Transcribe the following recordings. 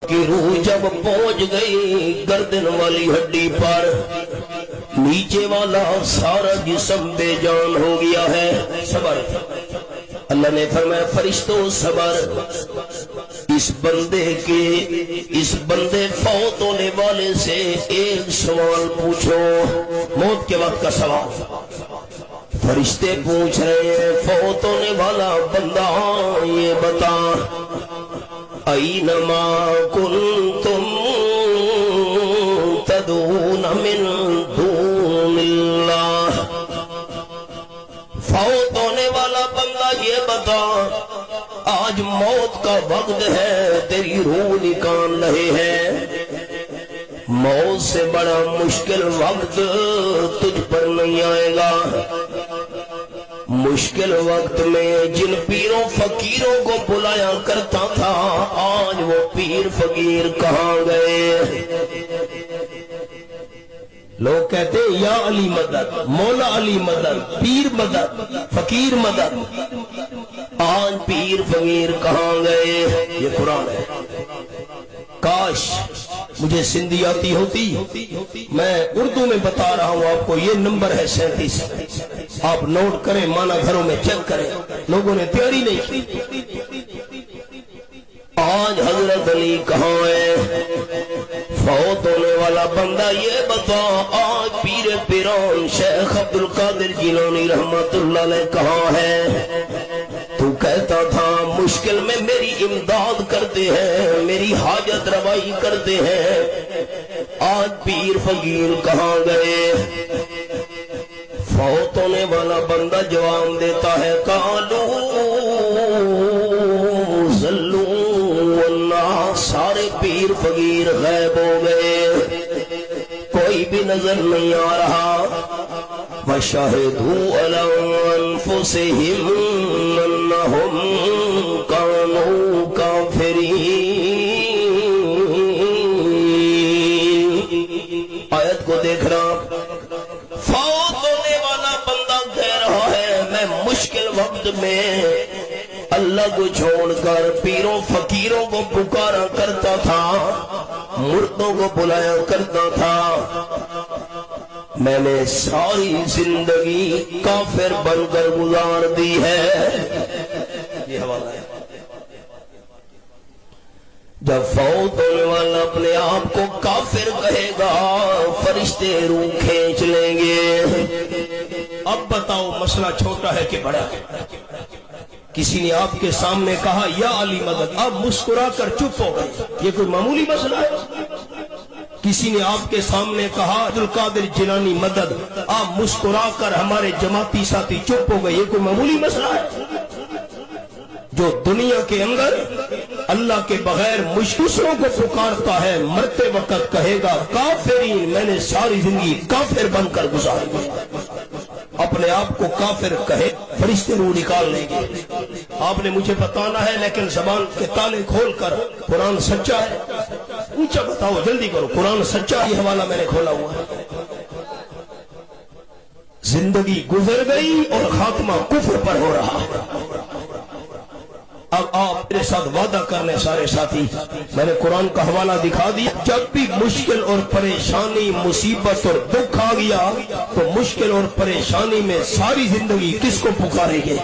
کہ روح جب پہنچ گئی گردن والی ہڈی پر، نیچے والا سارا جسم بے جان ہو گیا ہے۔ صبر، اللہ نے فرمایا فرشتوں صبر، اس بندے فوت ہونے والے سے ایک سوال پوچھو، موت کے وقت کا سوال۔ فرشتے پوچھ رہے ہیں فوت ہونے والا بندہ یہ بتا، اینما کنتم تدعون من دون اللہ، فوت ہونے والا بندہ یہ بتا آج موت کا وقت ہے، تیری روح نکال رہے ہیں، موت سے بڑا مشکل وقت تجھ پر نہیں آئے گا۔ مشکل وقت میں جن پیروں فقیروں کو بلایا کرتا تھا آج وہ پیر فقیر کہاں گئے؟ لوگ کہتے ہیں یا علی مدد، مولا علی مدد، پیر مدد، فقیر مدد، آج پیر فقیر کہاں گئے؟ یہ قرآن ہے۔ کاش مجھے سندھی آتی ہوتی، میں اردو میں بتا رہا ہوں آپ کو، یہ نمبر ہے 37، آپ نوٹ کریں، مانا گھروں میں چیک کریں، لوگوں نے تیاری نہیں کی۔ آج حضرت علی کہاں ہے؟ فوت ہونے والا بندہ یہ بتا آج پیر پیران شیخ عبد القادر جیلانی رحمت اللہ علیہ کہاں ہے؟ تو کہتا تھا مشکل میں میری امداد کرتے ہیں، میری حاجت روائی کرتے ہیں، آج پیر فقیر کہاں گئے؟ فوت ہونے والا بندہ جواب دیتا ہے قالو ذلو اللہ، سارے پیر فقیر غائب ہو گئے، کوئی بھی نظر نہیں آ رہا۔ وَشَهِدُوا عَلَىٰ أَنفُسِهِمْ أَنَّهُمْ كَانُوا كَافِرِينَ۔ آیت کو دیکھ رہا، فوت ہونے والا بندہ کہہ رہا ہے میں مشکل وقت میں اللہ کو چھوڑ کر پیروں فقیروں کو پکارا کرتا تھا، مردوں کو بلایا کرتا تھا، میں نے ساری زندگی کافر بن کر گزار دی ہے۔ یہ حوالہ ہے۔ جب فوت ہونے والا اپنے آپ کو کافر کہے گا فرشتے روح کھینچ لیں گے۔ اب بتاؤ مسئلہ چھوٹا ہے کہ بڑا ہے؟ کسی نے آپ کے سامنے کہا یا علی مدد، آپ مسکرا کر چپ ہو گئے، یہ کوئی معمولی مسئلہ ہے؟ کسی نے آپ کے سامنے کہا عبد القادر جیلانی مدد، آپ مسکرا کر ہمارے جماعتی ساتھی چپ ہو گئے، یہ کوئی معمولی مسئلہ ہے؟ جو دنیا کے اندر اللہ کے بغیر دوسروں کو پکارتا ہے مرتے وقت کہے گا کافرین، میں نے ساری زندگی کافر بن کر گزاری، اپنے آپ کو کافر کہے فرشتے روح نکال لیں گے۔ آپ نے مجھے بتانا ہے لیکن زبان کے تالے کھول کر قرآن سچا ہے، اونچا بتاؤ، جلدی کرو، قرآن سچا، یہ حوالہ میں نے کھولا ہوا ہے۔ زندگی گزر گئی اور خاتمہ کفر پر ہو رہا ہے۔ اب آپ میرے ساتھ وعدہ کرنے سارے ساتھی، میں نے قرآن کا حوالہ دکھا دیا، جب بھی مشکل اور پریشانی مصیبت اور دکھ آ گیا تو مشکل اور پریشانی میں ساری زندگی کس کو پکاریں گے؟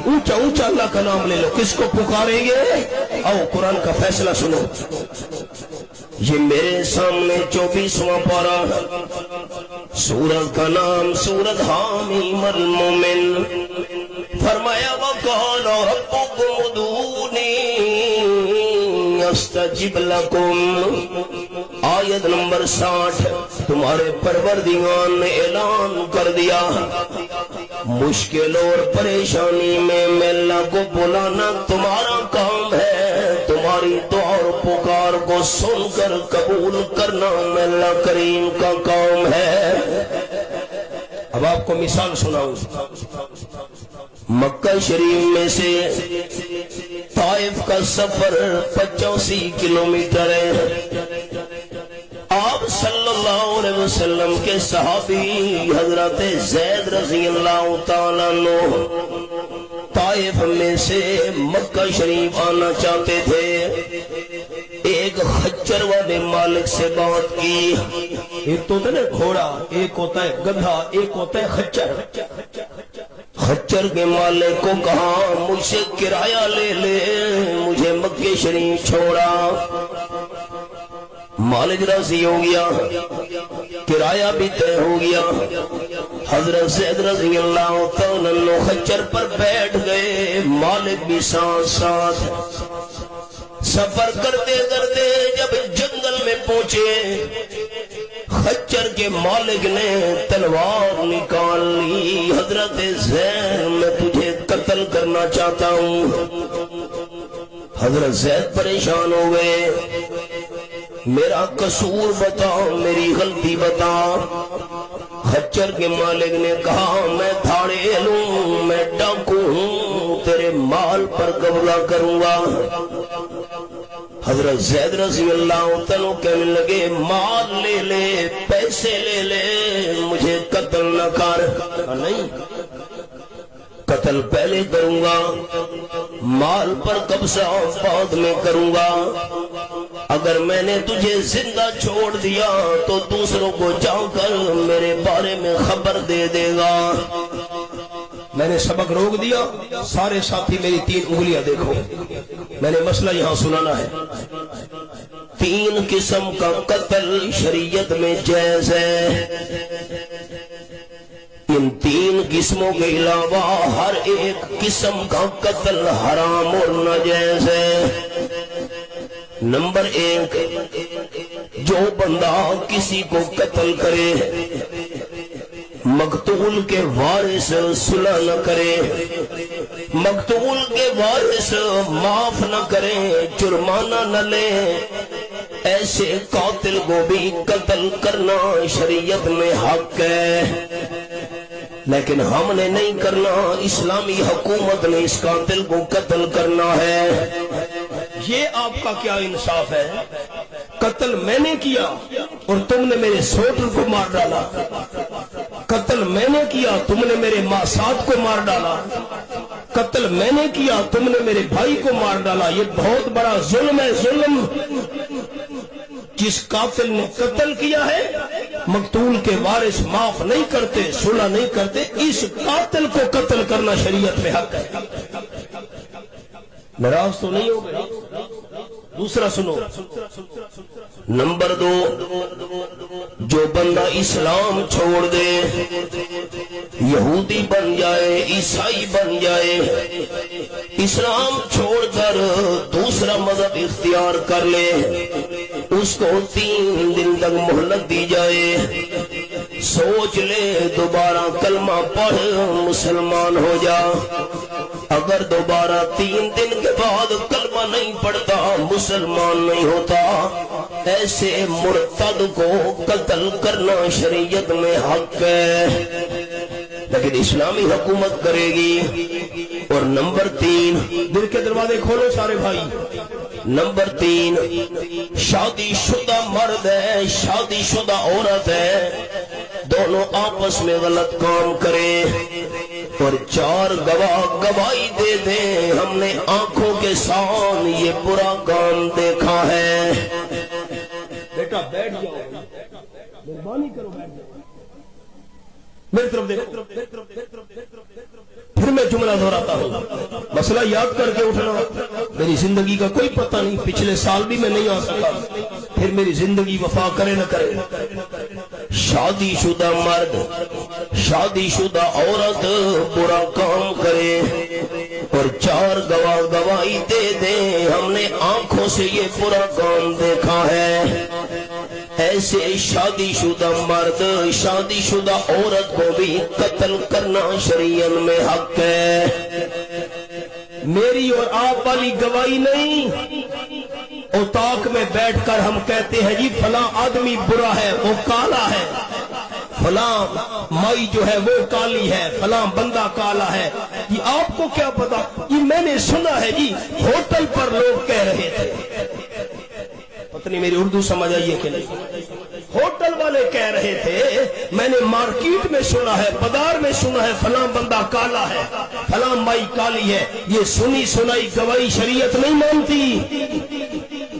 اونچا اونچا اللہ کا نام لے لو، کس کو پکاریں گے؟ آؤ قرآن کا فیصلہ سنو۔ یہ میرے سامنے 24واں پارہ، سورت کا نام سورت حامیم المومن، فرمایا وَقَالَ رَبُّكُمُ ادْعُونِي أَسْتَجِبْ لَكُمْ، آیت نمبر 60۔ تمہارے پروردگار نے اعلان کر دیا مشکل اور پریشانی میں اللہ کو بلانا تمہارا کام ہے، تمہاری دعا اور پکار کو سن کر قبول کرنا اللہ کریم کا کام ہے۔ اب آپ کو مثال سناؤں، مکہ شریف میں سے طائف کا سفر 85 کلومیٹر ہے۔ آپ صلی اللہ علیہ وسلم کے صحابی حضرت زید رضی اللہ تعالیٰ عنہ طائف میں سے مکہ شریف آنا چاہتے تھے۔ ایک خچر والے مالک سے بات کی. ایک تو ہوتا ہے نا گھوڑا، ایک ہوتا ہے گدھا، ایک ہوتا ہے خچر. خچر کے مالک کو کہا مجھ سے کرایہ لے لے، مجھے مکہ شریف چھوڑا. مالک راضی ہو گیا، کرایہ بھی طے ہو گیا. حضرت زید رضی اللہ تعالیٰ عنہ خچر پر بیٹھ گئے، مالک بھی ساتھ ساتھ. سفر کرتے کرتے جب جنگل میں پہنچے، خچر کے مالک نے تلوار نکال لی. حضرت زید میں تجھے قتل کرنا چاہتا ہوں. حضرت زید پریشان ہو گئے، میرا قصور بتا، میری غلطی بتا. خچر کے مالک نے کہا میں دھاڑے لوں، میں ڈاکو ہوں، تیرے مال پر قبضہ کروں گا. حضرت زید رضی اللہ عنہ کہنے لگے مال لے لے، پیسے لے لے، مجھے قتل نہ کر. نہیں، قتل پہلے کروں گا، مال پر قبضہ بعد میں کروں گا. اگر میں نے تجھے زندہ چھوڑ دیا تو دوسروں کو جا کر میرے بارے میں خبر دے دے گا. میں نے سبق روک دیا. سارے ساتھی میری 3 انگلیاں دیکھو، میں نے مسئلہ یہاں سنانا ہے. 3 قسم کا قتل شریعت میں جائز ہے. ان 3 قسموں کے علاوہ ہر ایک قسم کا قتل حرام اور ناجائز ہے. نمبر 1، جو بندہ کسی کو قتل کرے، مقتول کے وارث صلح نہ کرے، مقتول کے وارث معاف نہ کرے، جرمانہ نہ لے، ایسے قاتل کو بھی قتل کرنا شریعت میں حق ہے. لیکن ہم نے نہیں کرنا، اسلامی حکومت نے اس قاتل کو قتل کرنا ہے. یہ آپ کا کیا انصاف ہے؟ قتل میں نے کیا اور تم نے میرے سوٹر کو مار ڈالا. قتل میں نے کیا، تم نے میرے ماسات کو مار ڈالا. قتل میں نے کیا، تم نے میرے بھائی کو مار ڈالا. یہ بہت بڑا ظلم ہے. ظلم جس قاتل نے قتل کیا ہے، مقتول کے وارث معاف نہیں کرتے، صلح نہیں کرتے، اس قاتل کو قتل کرنا شریعت میں حق ہے. ناراض تو نہیں ہو گئے؟ دوسرا سنو. نمبر 2، جو بندہ اسلام چھوڑ دے، یہودی بن جائے، عیسائی بن جائے، اسلام چھوڑ کر دوسرا مذہب اختیار کر لے، اس کو 3 دن تک مہلت دی جائے. سوچ لے، دوبارہ کلمہ پڑھ، مسلمان ہو جا. اگر دوبارہ 3 دن کے بعد کلمہ نہیں پڑھتا، مسلمان نہیں ہوتا، ایسے مرتد کو قتل کرنا شریعت میں حق ہے. لیکن اسلامی حکومت کرے گی. اور نمبر 3، دل کے دروازے کھولو سارے بھائی. نمبر 3، شادی شدہ مرد ہے، شادی شدہ عورت ہے، دونوں آپس میں غلط کام کرے اور 4 گواہ گواہی دے دیں ہم نے آنکھوں کے ساتھ یہ برا کام دیکھا ہے. بیٹا بیٹھ جاؤ، مہربانی کرو بیٹھ جاؤ، میری طرف دیکھو. پھر میں جملہ دہراتا ہوں، مسئلہ یاد کر کے اٹھنا. میری زندگی کا کوئی پتہ نہیں، پچھلے سال بھی میں نہیں آ سکا، پھر میری زندگی وفا کرے نہ کرے. شادی شدہ مرد، شادی شدہ عورت برا کام کرے اور 4 گواہ گواہی دے دیں ہم نے آنکھوں سے یہ برا کام دیکھا ہے، ایسے شادی شدہ مرد، شادی شدہ عورت کو بھی قتل کرنا شریعت میں حق ہے. میری اور آپ والی گواہی نہیں. اوتاق میں بیٹھ کر ہم کہتے ہیں جی فلاں آدمی برا ہے، وہ کالا ہے، فلاں مائی جو ہے وہ کالی ہے، فلاں بندہ کالا ہے. یہ آپ کو کیا پتا؟ یہ میں نے سنا ہے جی، ہوٹل پر لوگ کہہ رہے تھے. پتہ نہیں میری اردو سمجھ آئیے کہ نہیں. ہوٹل والے کہہ رہے تھے، میں نے مارکیٹ میں سنا ہے، بازار میں سنا ہے، فلاں بندہ کالا ہے، فلاں مائی کالی ہے. یہ سنی سنائی گواہی شریعت نہیں مانتی.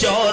4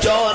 4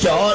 4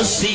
80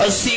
80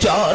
4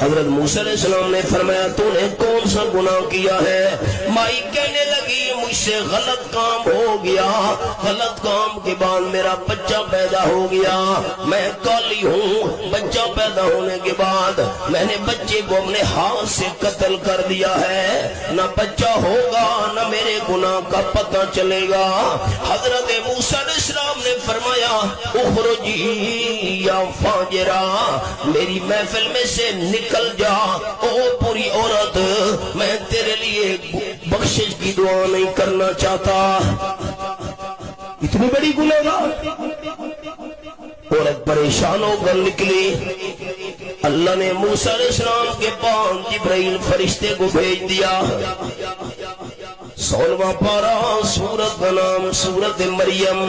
حضرت موسیٰ علیہ السلام نے فرمایا تو نے کون سا گناہ کیا ہے؟ مائی کہنے لگی مجھ سے غلط کام ہو گیا، غلط کام کے بعد میرا بچہ پیدا ہو گیا، میں کالی ہوں، بچہ پیدا ہونے کے بعد میں نے بچے کو اپنے ہاتھ سے قتل کر دیا ہے، نہ بچہ ہوگا نہ میرے گناہ کا پتہ چلے گا۔ حضرت موسیٰ علیہ السلام نے فرمایا اخرجی یا فاجرہ، میری محفل میں سے نکل جا او پوری عورت، میں تیرے لیے بخشش کی دعا نہیں کرنا چاہتا۔ اتنی بڑی گنہگار عورت پریشان ہو کر نکلی۔ اللہ نے موسیٰ علیہ السلام کے پاس جبرائیل فرشتے کو بھیج دیا۔ 16واں پارہ سورت کا نام سورت مریم،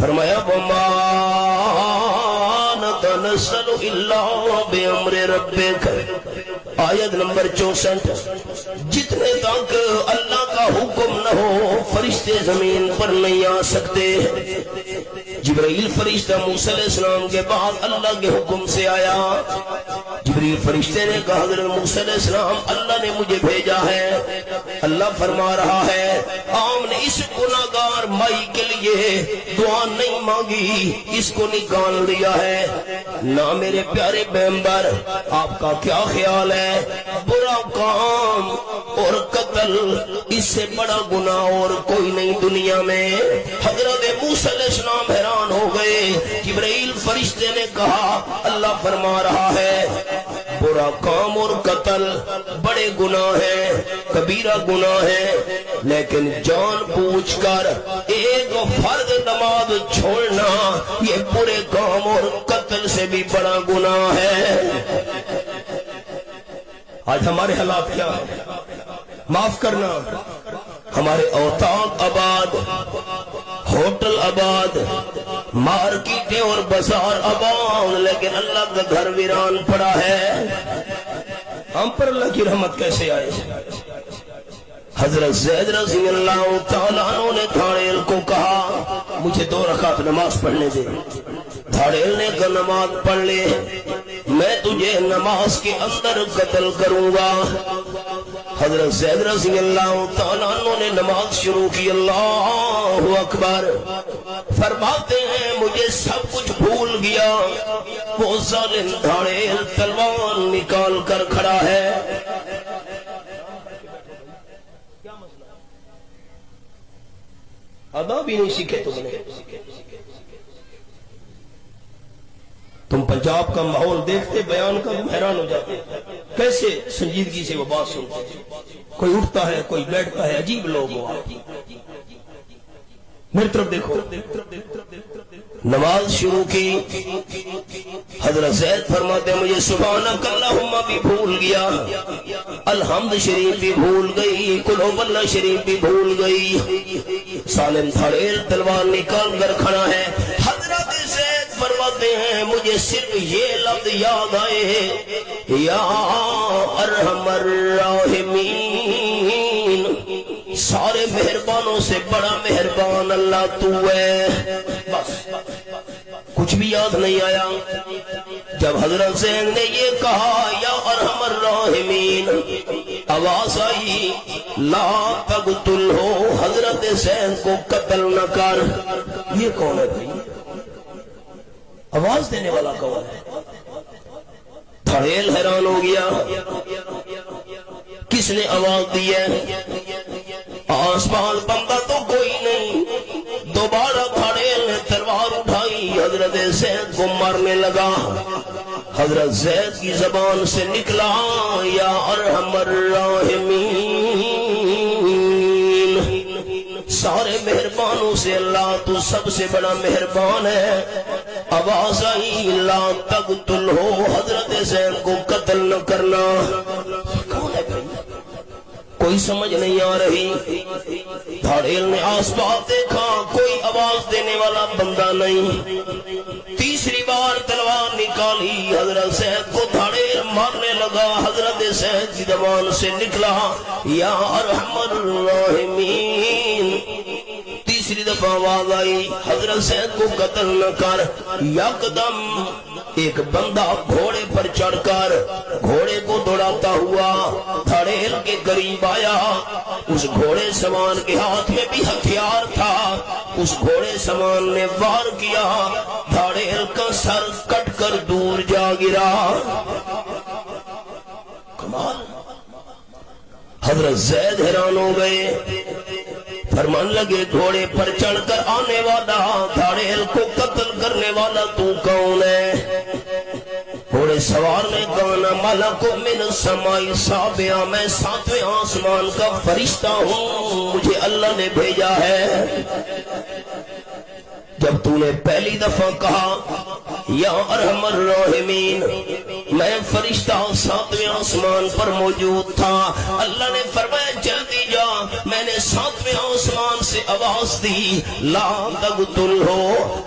فرمایا وَمَا نَتَنَزَّلُ إِلَّا بِأَمْرِ رَبِّكَ، آیت نمبر 64۔ جتنے تک اللہ کا حکم نہ ہو فرشتے زمین پر نہیں آ سکتے۔ جبرائیل فرشتہ موسیٰ علیہ السلام کے بعد اللہ کے حکم سے آیا۔ جبرائیل فرشتے نے کہا حضرت موسیٰ علیہ السلام اللہ نے مجھے بھیجا ہے، اللہ فرما رہا ہے آپ نے اس گناہگار مائی کے لیے دعا نہیں مانگی، اس کو نکال دیا ہے۔ نہ میرے پیارے پیغمبر آپ کا کیا خیال ہے؟ برا کام اور قتل اس سے بڑا گناہ اور کوئی نہیں دنیا میں۔ حضرت موسیٰ علیہ السلام حیران ہو گئے۔ جبرائیل فرشتے نے کہا اللہ فرما رہا ہے برا کام اور قتل بڑے گناہ ہیں، کبیرہ گناہ ہے، لیکن جان بوجھ کر ایک فرض نماز چھوڑنا یہ برے کام اور قتل سے بھی بڑا گناہ ہے۔ آج ہمارے حالات کیا ہے؟ معاف کرنا، ہمارے اوطاق آباد، ہوٹل آباد، مارکیٹیں اور بازار آباد، لیکن اللہ کا گھر ویران پڑا ہے۔ ہم پر اللہ کی رحمت کیسے آئے؟ حضرت زید رضی اللہ تعالیٰ عنہ نے دھاڑیل کو کہا مجھے 2 رکعت نماز پڑھنے دے۔ دھاڑیل نے کہا نماز پڑھ لے، میں تجھے نماز کے اندر قتل کروں گا۔ حضرت زید رضی اللہ تعالیٰ عنہ نے نماز شروع کی، اللہ اکبر، فرماتے ہیں مجھے سب کچھ بھول گیا، وہ ظالم دھاڑیل تلوار نکال کر کھڑا ہے۔ ادا بھی نہیں سیکھے تم نے۔ تم پنجاب کا ماحول دیکھتے بیان کا حیران ہو جاتے کیسے سنجیدگی سے وہ بات سنتے، کوئی اٹھتا ہے کوئی بیٹھتا ہے، عجیب لوگ ہو آپ۔ میری طرف دیکھو، نماز شروع کی، حضرت زید فرماتے ہیں مجھے سبحانک اللہم بھی بھول گیا، الحمد شریف بھی بھول گئی، قل ہو اللہ شریف بھی بھول گئی۔ سالم دھاڑیل تلوار نکال کر کھڑا ہے۔ حضرت زید فرماتے ہیں مجھے صرف یہ لفظ یاد آئے، یا ارحم الراحمین، سارے مہربانوں سے بڑا مہربان اللہ تو ہے۔ بس کچھ بھی یاد نہیں آیا۔ جب حضرت زید نے یہ کہا یا ارحم الراحمین، آواز آئی لا تقتل ہو، حضرت زید کو قتل نہ کر۔ یہ کون ہے بھائی؟ آواز دینے والا کون ہے؟ دھاڑیل حیران ہو گیا، کس نے آواز دی ہے؟ آس پاس بندہ تو کوئی نہیں۔ دوبارہ دھاڑیل نے تلوار اٹھائی، حضرت زید کو مارنے لگا۔ حضرت زید کی زبان سے نکلا یا ارحم الراحمین، سارے مہربانوں سے اللہ تو سب سے بڑا مہربان ہے۔ آواز آئی لا تقتل ہو، حضرت زید کو قتل نہ کرنا۔ کون ہے بھائی؟ کوئی سمجھ نہیں آ رہی۔ دھاڑیل نے آس پاس دیکھا، کوئی آواز دینے والا بندہ نہیں۔ تیسری بار تلوار نکالی، حضرت زید کو دھاڑیل مارنے لگا۔ حضرت زید کی زبان سے نکلا یا ارحم الراحمین۔ تیسری دفعہ آواز آئی حضرت زید کو قتل نہ کر، یکدم ایک بندہ گھوڑے پر چڑھ کر گھوڑے کو دوڑاتا ہوا دھڑیل کے قریب آیا. اس گھوڑے سوار کے ہاتھ میں بھی ہتھیار تھا. اس گھوڑے سوار نے وار کیا, دھڑیل کا سر کٹ کر دور جا گرا. کمال. حضرت زید حیران ہو گئے, فرمان لگے گھوڑے پر چڑھ کر آنے والا, دھڑیل کو قتل کرنے والا تو کون ہے؟ گھوڑے سوار نے کہا ملک من السماء السابع, میں 7ویں آسمان کا فرشتہ ہوں, مجھے اللہ نے بھیجا ہے. جب تو نے پہلی دفعہ کہا یا ارحم الراحمین, میں فرشتہ 7ویں آسمان پر موجود تھا, اللہ نے فرمایا جلدی جا. میں نے 7ویں آسمان سے آواز دی لا تقتلہ,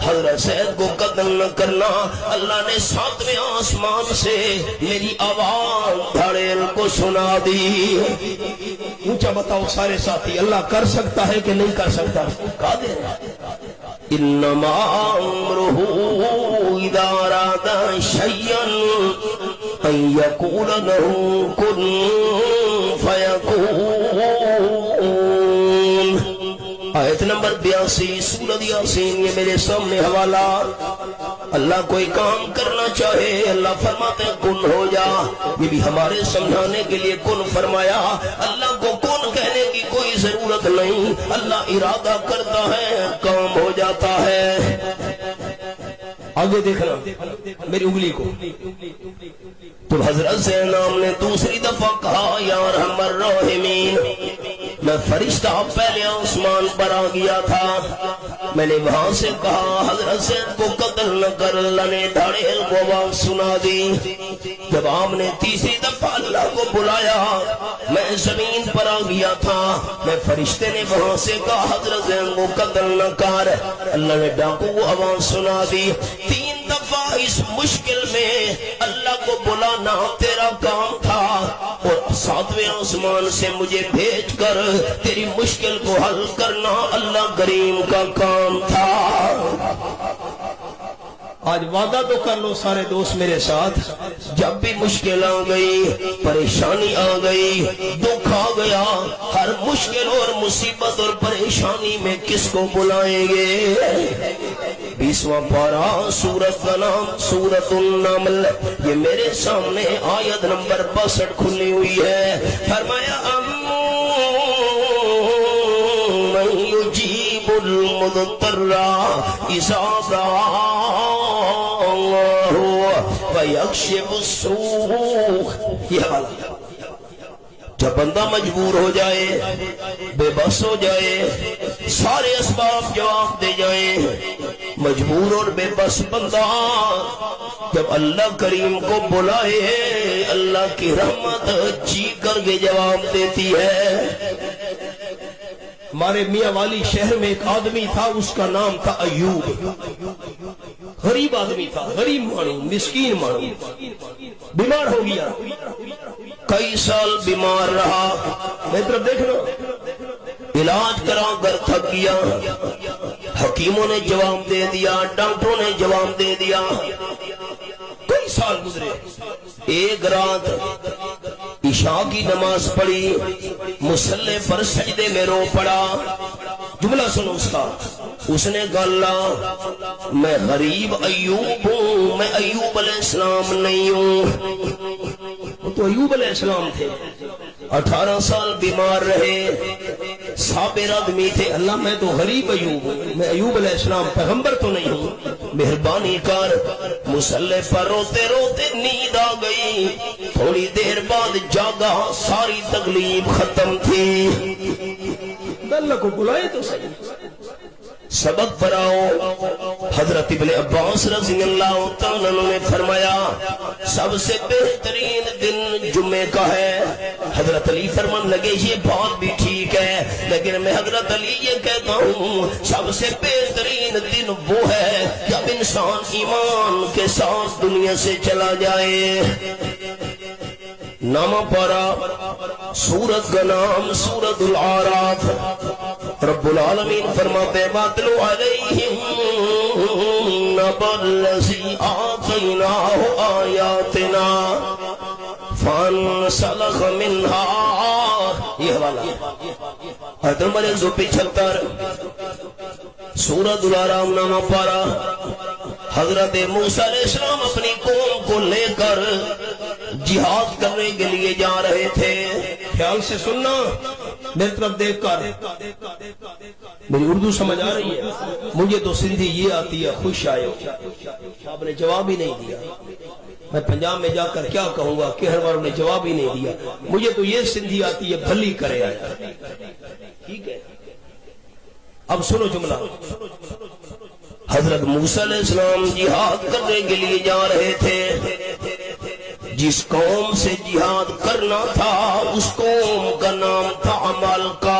حضرت زید کو قتل نہ کرنا. اللہ نے 7ویں آسمان سے میری آواز دھڑیل کو سنا دی. اونچا بتاؤ سارے ساتھی, اللہ کر سکتا ہے کہ نہیں کر سکتا؟ قادر. انما امرہ اذا اراد شیئا ان یقول له کن فیکون. آیت نمبر 82 سورۃ یاسین. یہ میرے سامنے حوالہ. اللہ کوئی کام کرنا چاہے اللہ فرماتے ہیں کن ہو جا. یہ بھی ہمارے سمجھانے کے لیے کن فرمایا. اللہ کو کن کہنے کی کوئی ضرورت نہیں, اللہ ارادہ کرتا ہے کام ہو جاتا ہے. آگے دیکھنا میری انگلی کو. تو حضرت زینب نے دوسری دفعہ کہا یا ارحم الراحمین, میں فرشتہ پہلے آسمان پر آ گیا تھا, میں نے وہاں سے کہا حضرت زید کو قتل نہ کر. اللہ نے دھڑیل کو آواز سنا دی. جب آپ نے تیسری دفعہ اللہ کو بلایا, میں زمین پر آ گیا تھا, میں فرشتے نے وہاں سے کہا حضرت زید کو قتل نہ کر. اللہ نے ڈاکو کو آواز سنا دی. 3 دفعہ اس مشکل میں اللہ کو بلانا تیرا کام تھا, اور 7ویں آسمان سے مجھے بھیج کر تیری مشکل کو حل کرنا اللہ کریم کا کام تھا. آج وعدہ تو کر لو سارے دوست میرے ساتھ, جب بھی مشکل آ گئی, پریشانی آ گئی, دکھ آ گیا, ہر مشکل اور مصیبت اور پریشانی میں کس کو بلائیں گے؟ 20واں پارہ سورت کا نام سورت النمل. یہ میرے سامنے آیت نمبر 62 کھلی ہوئی ہے. فرمایا من یجیب المضطر اذا دعاہ ویکشف السوء. یہ حوالہ. جب بندہ مجبور ہو جائے, بے بس ہو جائے, سارے اسباب جواب دے جائیں, مجبور اور بے بس بندہ جب اللہ کریم کو بلائے, اللہ کی رحمت جی کر کے جواب دیتی ہے. ہمارے میاں والی شہر میں ایک آدمی تھا, اس کا نام تھا ایوب. غریب آدمی تھا, غریب مانو, مسکین مانو. بیمار ہو گیا, کئی سال بیمار رہا. میری طرف دیکھنا, علاج کرا کر تھک گیا. حکیموں نے جواب دے دیا, ڈاکٹروں نے جواب دے دیا. کئی سال گزرے. ایک رات عشاء کی نماز پڑھی, مصلی پر سجدے میں رو پڑا. جملہ سنو اس کا. اس نے کہا اللہ میں غریب ایوب ہوں, میں ایوب علیہ السلام نہیں ہوں. وہ تو ایوب علیہ السلام تھے, 18 سال بیمار رہے, صابر آدمی تھے. اللہ میں تو غریب ایوب ہوں, میں ایوب علیہ السلام پیغمبر تو نہیں ہوں, مہربانی کر. مصلی پر روتے روتے نیند آ گئی. تھوڑی دیر بعد جاگا, ساری تکلیف ختم تھی. اللہ کو بلائے تو صحیح. سبق پڑھاؤ. حضرت ابن عباس رضی اللہ تعالیٰ عنہ نے فرمایا سب سے بہترین دن جمعے کا ہے. حضرت علی فرمان لگے یہ بات بھی ٹھیک ہے, لیکن میں حضرت علی یہ کہتا ہوں سب سے بہترین دن وہ ہے جب انسان ایمان کے ساتھ دنیا سے چلا جائے. نامہ پارا سورت کا نام سورت الاعراف. رب العالمین فرماتے واتلو علیہم الذی آتیناہ آیاتنا فانسلخ منہا. یہ حوالہ حضرت نمبر 175 سورۃ الانعام نامہ پارہ. حضرت موسیٰ علیہ السلام اپنی قوم کو لے کر جہاد کرنے کے لیے جا رہے تھے. خیال سے سننا، میری طرف دیکھ کر. میری اردو سمجھ آ رہی ہے؟ مجھے تو سندھی یہ آتی ہے، خوش آئے ہو. آپ نے جواب ہی نہیں دیا. میں پنجاب میں جا کر کیا کہوں گا، کہر والوں نے جواب ہی نہیں دیا. مجھے تو یہ سندھی آتی ہے، بھلی کرے آیا. ٹھیک ہے، اب سنو جملہ. حضرت موسیٰ علیہ السلام جہاد کرنے کے لیے جا رہے تھے. جس قوم سے جہاد کرنا تھا اس قوم کا نام تھا عمالقہ.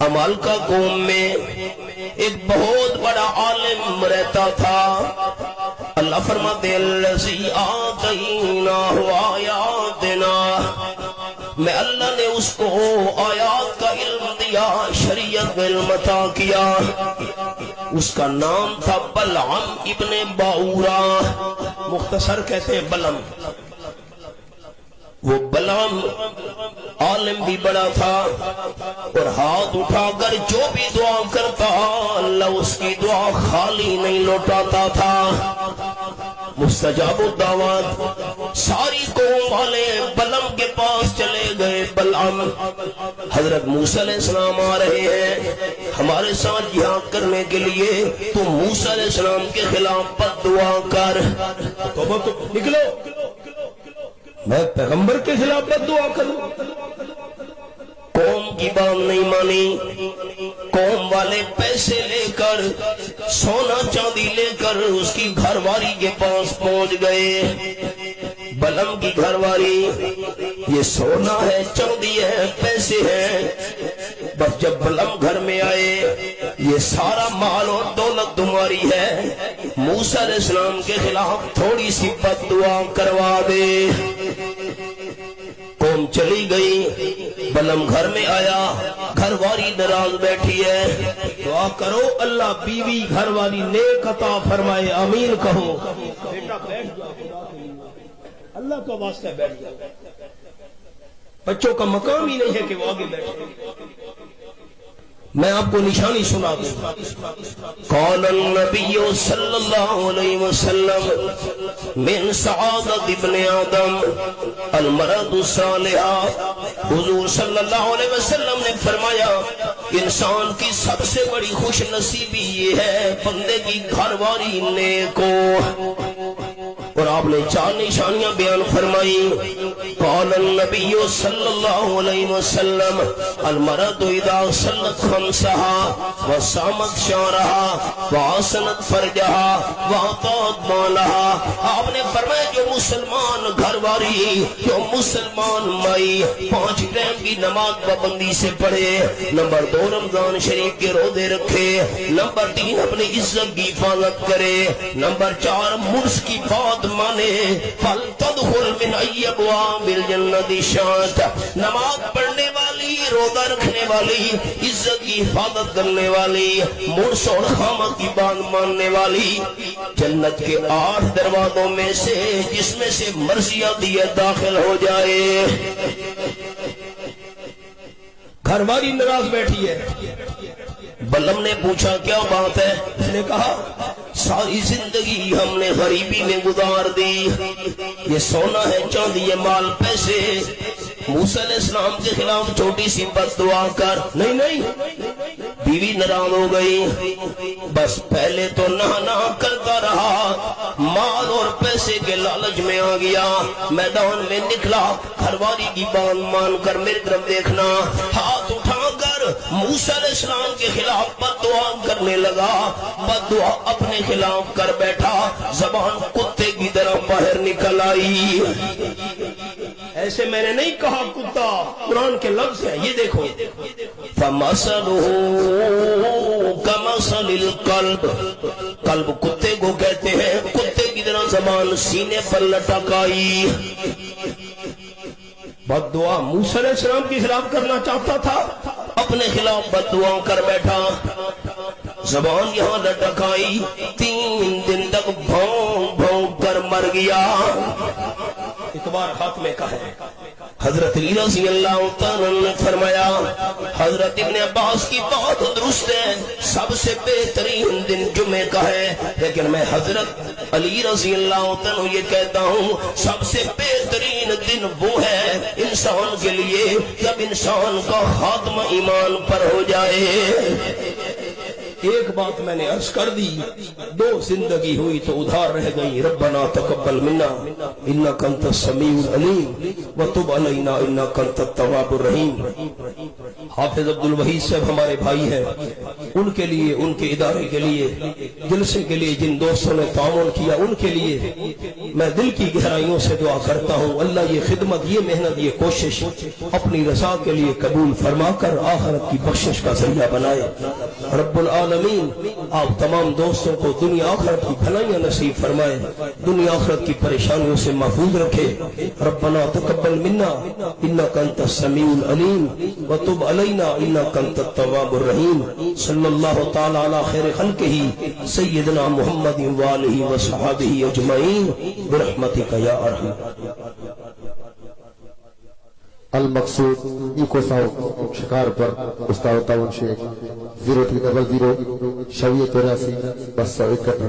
عمالقہ قوم میں ایک بہت بڑا عالم رہتا تھا. اللہ فرماتے الذی آتیناہ آیاتنا، میں اللہ نے اس کو آیات کا علم دیا، شریعت کا علم عطا کیا. اس کا نام تھا بلعم ابن باورا، مختصر کہتے ہیں بلم. وہ بلعم عالم بھی بڑا تھا اور ہاتھ اٹھا کر جو بھی دعا کرتا اللہ اس کی دعا خالی نہیں لوٹاتا تھا. مستجاب الدعوات. ساری قوم والے بلم کے پاس چلے گئے. بلعم، حضرت موسیٰ علیہ السلام آ رہے ہیں ہمارے ساتھ جہاد کرنے کے لیے، تو موسیٰ علیہ السلام کے خلاف بد دعا کر. نکلو، میں پیغمبر کے خلاف بد دعا کروں. قوم کی بات نہیں مانی. قوم والے پیسے لے کر، سونا چاندی لے کر اس کی گھر والی کے پاس پہنچ گئے. بلم کی گھر والی، یہ سونا ہے، چاندی ہے، پیسے ہیں. بس جب بلم گھر میں آئے، یہ سارا مال اور دولت تمہاری ہے، موسیٰ علیہ السلام کے خلاف تھوڑی سی بد دعا کروا دے. قوم چلی گئی. بلم گھر میں آیا، گھر والی ناراض بیٹھی ہے. دعا کرو اللہ بیوی گھر والی نیک عطا فرمائے، آمین کہو. بیٹا بیٹھ جاؤ، اللہ کا واسطہ بیٹھ جاؤ. بچوں کا مقام ہی نہیں ہے کہ وہ آگے بیٹھے. میں آپ کو نشانی سنا دوں. قال النبی صلی اللہ علیہ وسلم من سعادت ابن آدم المرأة الصالحہ. حضور صلی اللہ علیہ وسلم نے فرمایا انسان کی سب سے بڑی خوش نصیبی یہ ہے بندے کی گھر والی نیک ہو. اور آپ نے 4 نشانیاں بیان فرمائی. قال النبی صلی اللہ علیہ وسلم المرأة اذا صلت خمسها وصامت شهرها وحسنت فرجها واعطت مالها. آپ نے فرمایا جو مسلمان گھر والی، جو مسلمان مائی 5 ٹائم کی نماز پابندی سے پڑھے، نمبر 2 رمضان شریف کے روزے رکھے، نمبر 3 اپنی عزت کی حفاظت کرے، نمبر 4 مرس کی بات مانے، فلتدخل من ای ابواب الجنت شاءت. نماز پڑھنے والی، روزہ رکھنے والی، عزت کی حفاظت کرنے والی، مرس اور خامت کی بات ماننے والی، جنت کے 8 دروازوں میں سے جس میں سے مرضی آتی ہے داخل ہو جائے. گھر والی ناراض بیٹھی ہے. بلم نے پوچھا کیا بات ہے؟ اس نے کہا ساری زندگی ہم نے غریبی میں گزار دی، یہ سونا ہے، چاندی ہے، مال، پیسے. موسیٰ علیہ السلام کے خلاف چھوٹی سی بد دعا کر. نہیں، بیوی ناراض ہو گئی. بس پہلے تو نہ کرتا رہا، مال اور پیسے کے لالچ میں آ گیا، میدان میں نکلا. گھر والی کی بات مان کر میری طرف دیکھنا، ہاتھ اٹھا کر موسیٰ علیہ السلام کے خلاف بد دعا کرنے لگا. بد دعا اپنے خلاف کر بیٹھا، زبان کتے کی طرح باہر نکل آئی. ایسے میں نے نہیں کہا کتا، قرآن کے لفظ ہیں، یہ دیکھو. فَمَثَلُهُ كَمَثَلِ الْقَلْبِ. قلب کتے کو کہتے ہیں، کتے کی طرح زبان سینے پر لٹک آئی. بد دعا موسیٰ علیہ السلام کے خلاف کرنا چاہتا تھا، اپنے خلاف بد دعا کر بیٹھا. زبان یہاں لٹک آئی، 3 دن تک بھونک بھونک کر مر گیا۔ اتبار ہاتھ میں کا ہے۔ حضرت علی رضی اللہ تعالیٰ نے فرمایا حضرت ابن عباس کی بات درست ہے، سب سے بہترین دن جمعے کا ہے، لیکن میں حضرت علی رضی اللہ تعالیٰ یہ کہتا ہوں سب سے بہترین دن وہ ہے انسان کے لیے جب انسان کا خاتمہ ایمان پر ہو جائے۔ ایک بات میں نے عرض کر دی، 2 زندگی ہوئی تو ادھار رہ گئی۔ ربنا تقبل منا انک انت السمیع العلیم وتب علینا انک انت التواب الرحیم۔ حافظ عبدالوحید صاحب ہمارے بھائی ہیں، ان کے لیے، ان کے ادارے کے لیے، جلسے کے لیے جن دوستوں نے تعاون کیا ان کے لیے میں دل کی گہرائیوں سے دعا کرتا ہوں اللہ یہ خدمت، یہ محنت، یہ کوشش اپنی رضا کے لیے قبول فرما کر آخرت کی بخشش کا ذریعہ بنائے۔ رب العالمین آپ تمام دوستوں کو دنیا آخرت کی بھلائیاں نصیب فرمائے، دنیا آخرت کی پریشانیوں سے محفوظ رکھے۔ ربنا تقبل منا انک انت السمیع العلیم وتب علینا انک انت التواب الرحیم۔ صلی اللہ تعالی علی خیر خلقہ سیدنا محمد وآلہ وصحبہ اجمعین برحمتک یا ارحم۔ المقصود ایکو ساؤ شکار پر استاد تعاون شیخ 0300 شویہ 83 271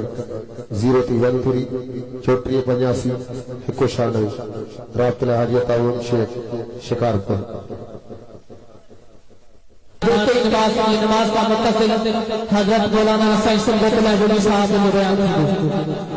0313 3485 196 رابطہ حاجی تعاون شیخ شکار پر۔ نماز کا متصل حضرت مولانا سید صاحب نے بیان کیا۔